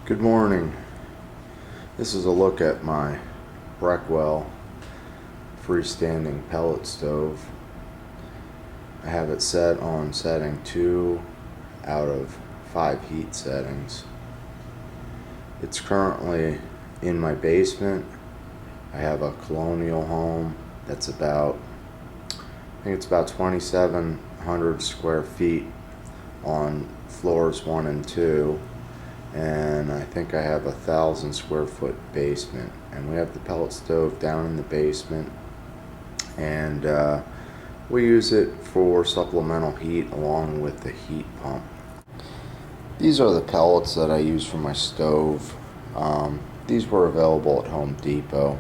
Good morning. This is a look at my Breckwell freestanding pellet stove. I have it set on setting 2 out of 5 heat settings. It's currently in my basement. I have a colonial home that's about, I think it's about 2,700 square feet on floors 1 and 2. And I think I have 1,000 square foot basement, and we have the pellet stove down in the basement, and we use it for supplemental heat along with the heat pump. These are the pellets that I use for my stove. These were available at Home Depot.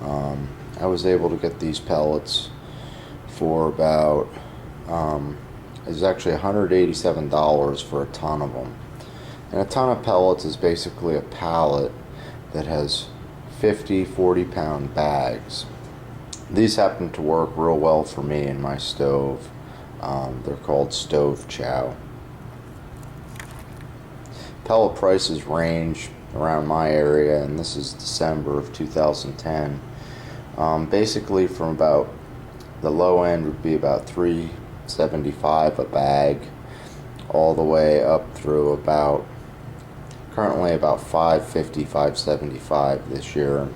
I was able to get these pellets for about it was actually $187 for a ton of them. And a ton of pellets is basically a pallet that has 50 40-pound bags. These happen to work real well for me in my stove. They're called stove chow. Pellet prices range around my area, and this is December of 2010. Basically from about, the low end would be about $3.75 a bag, all the way up through about currently about $5.50, $5.75 this year.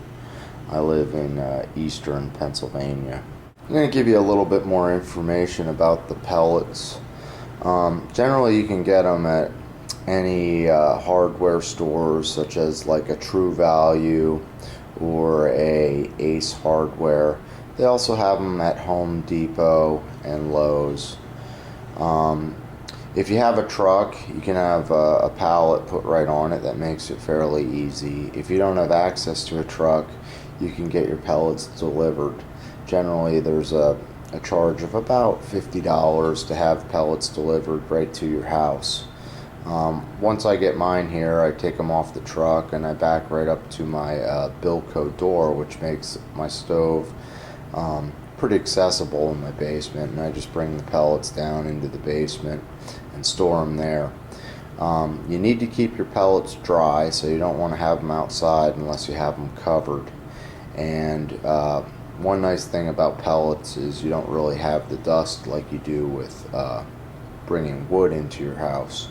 I live in eastern Pennsylvania. I'm going to give you a little bit more information about the pellets. Generally you can get them at any hardware stores, such as like a True Value or a Ace Hardware. They also have them at Home Depot and Lowe's. If you have a truck, you can have a pallet put right on it. That makes it fairly easy. If you don't have access to a truck, you can get your pellets delivered. Generally, there's a charge of about $50 to have pellets delivered right to your house. Once I get mine here, I take them off the truck and I back right up to my Bilco door, which makes my stove pretty accessible in my basement, and I just bring the pellets down into the basement and store them there. You need to keep your pellets dry, so you don't want to have them outside unless you have them covered. And one nice thing about pellets is you don't really have the dust like you do with bringing wood into your house.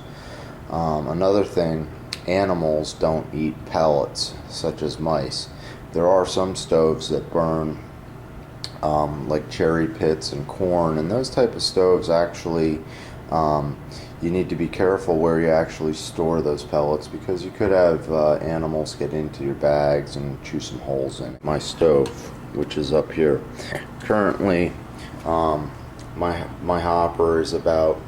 Another thing, animals don't eat pellets, such as mice. There are some stoves that burn like cherry pits and corn, and those type of stoves actually, you need to be careful where you actually store those pellets, because you could have animals get into your bags and chew some holes in it. My stove, which is up here, currently my hopper is about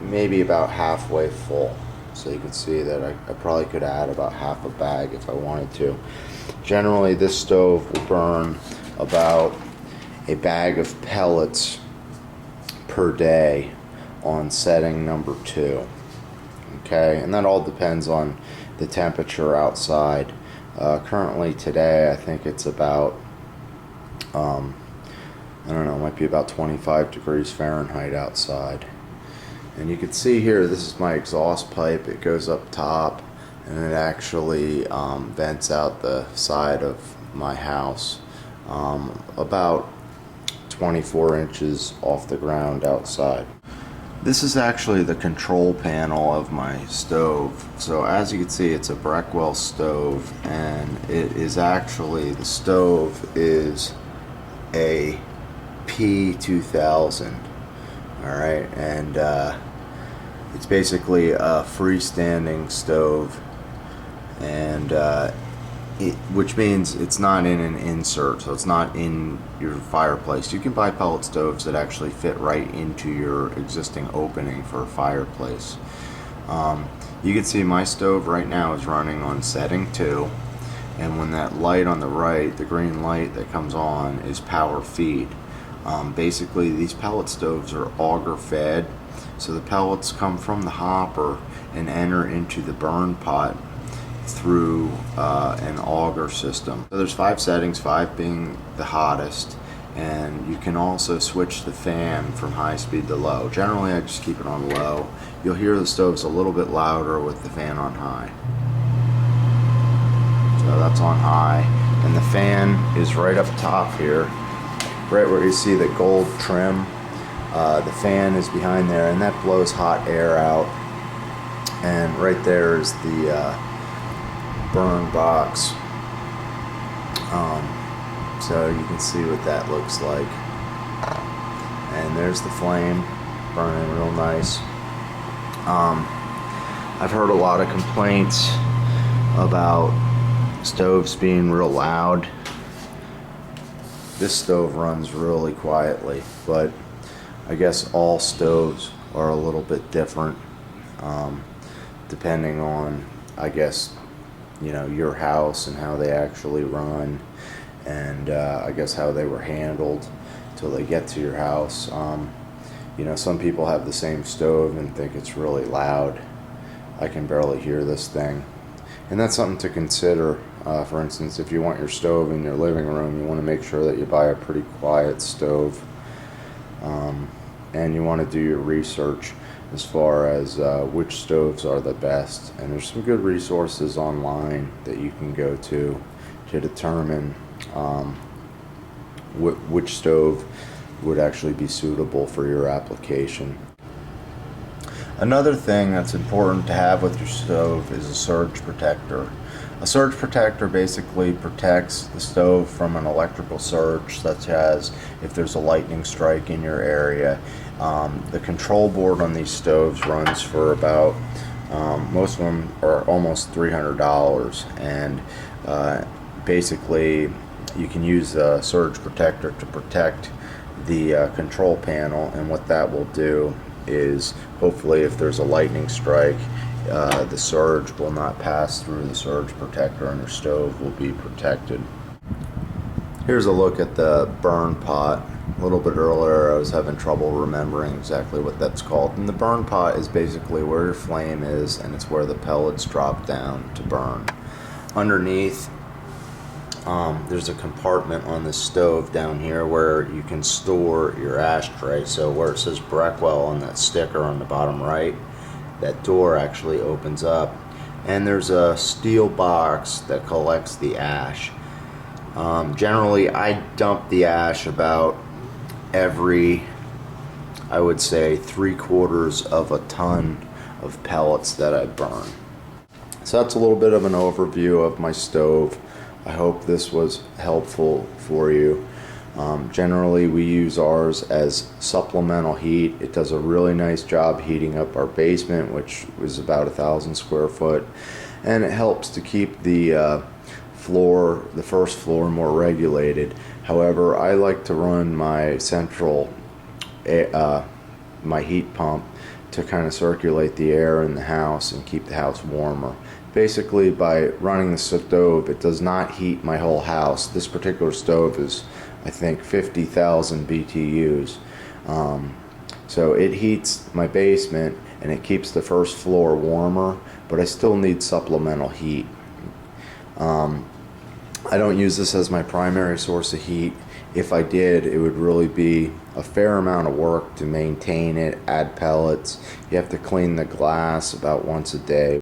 maybe about halfway full, so you can see that I probably could add about half a bag if I wanted to. Generally, this stove will burn about a bag of pellets per day on setting number 2. Okay, and that all depends on the temperature outside. Currently today, I think it's about I don't know, it might be about 25 degrees Fahrenheit outside. And you can see here, this is my exhaust pipe. It goes up top, and it actually vents out the side of my house, about 24 inches off the ground outside. This is actually the control panel of my stove. So as you can see, it's a Breckwell stove, and it is actually, the stove is a P2000. Alright, and it's basically a freestanding stove, and which means it's not in an insert, so it's not in your fireplace. You can buy pellet stoves that actually fit right into your existing opening for a fireplace. You can see my stove right now is running on setting 2, and when that light on the right, the green light that comes on, is power feed. Basically, these pellet stoves are auger fed, so the pellets come from the hopper and enter into the burn pot through an auger system. So there's 5 settings, 5 being the hottest, And you can also switch the fan from high speed to low. Generally I just keep it on low. You'll hear the stove's a little bit louder with the fan on high. So that's on high, and the fan is right up top here, right where you see the gold trim. The fan is behind there, and that blows hot air out. And right there is the burn box. So you can see what that looks like. And there's the flame burning real nice. I've heard a lot of complaints about stoves being real loud. This stove runs really quietly, but I guess all stoves are a little bit different, depending on, I guess, you know, your house and how they actually run, and I guess how they were handled till they get to your house. You know, some people have the same stove and think it's really loud. I can barely hear this thing, and that's something to consider. For instance, if you want your stove in your living room, you want to make sure that you buy a pretty quiet stove, and you want to do your research as far as which stoves are the best. And there's some good resources online that you can go to determine which stove would actually be suitable for your application. Another thing that's important to have with your stove is a surge protector. A surge protector basically protects the stove from an electrical surge, such as if there's a lightning strike in your area. The control board on these stoves runs for about, most of them are almost $300, and basically you can use a surge protector to protect the control panel, and what that will do is, hopefully if there's a lightning strike, the surge will not pass through the surge protector and your stove will be protected. Here's a look at the burn pot. A little bit earlier I was having trouble remembering exactly what that's called, and the burn pot is basically where your flame is, and it's where the pellets drop down to burn. Underneath, there's a compartment on the stove down here where you can store your ashtray. So where it says Breckwell on that sticker on the bottom right, that door actually opens up, and there's a steel box that collects the ash. Generally I dump the ash about every, I would say, 3/4 of a ton of pellets that I burn. So that's a little bit of an overview of my stove. I hope this was helpful for you. Generally we use ours as supplemental heat. It does a really nice job heating up our basement, which is about 1,000 square foot, and it helps to keep the first floor more regulated. However, I like to run my central my heat pump to kind of circulate the air in the house and keep the house warmer. Basically, by running the stove, it does not heat my whole house. This particular stove is, I think, 50,000 BTUs. So it heats my basement and it keeps the first floor warmer, but I still need supplemental heat. I don't use this as my primary source of heat. If I did, it would really be a fair amount of work to maintain it, add pellets. You have to clean the glass about once a day.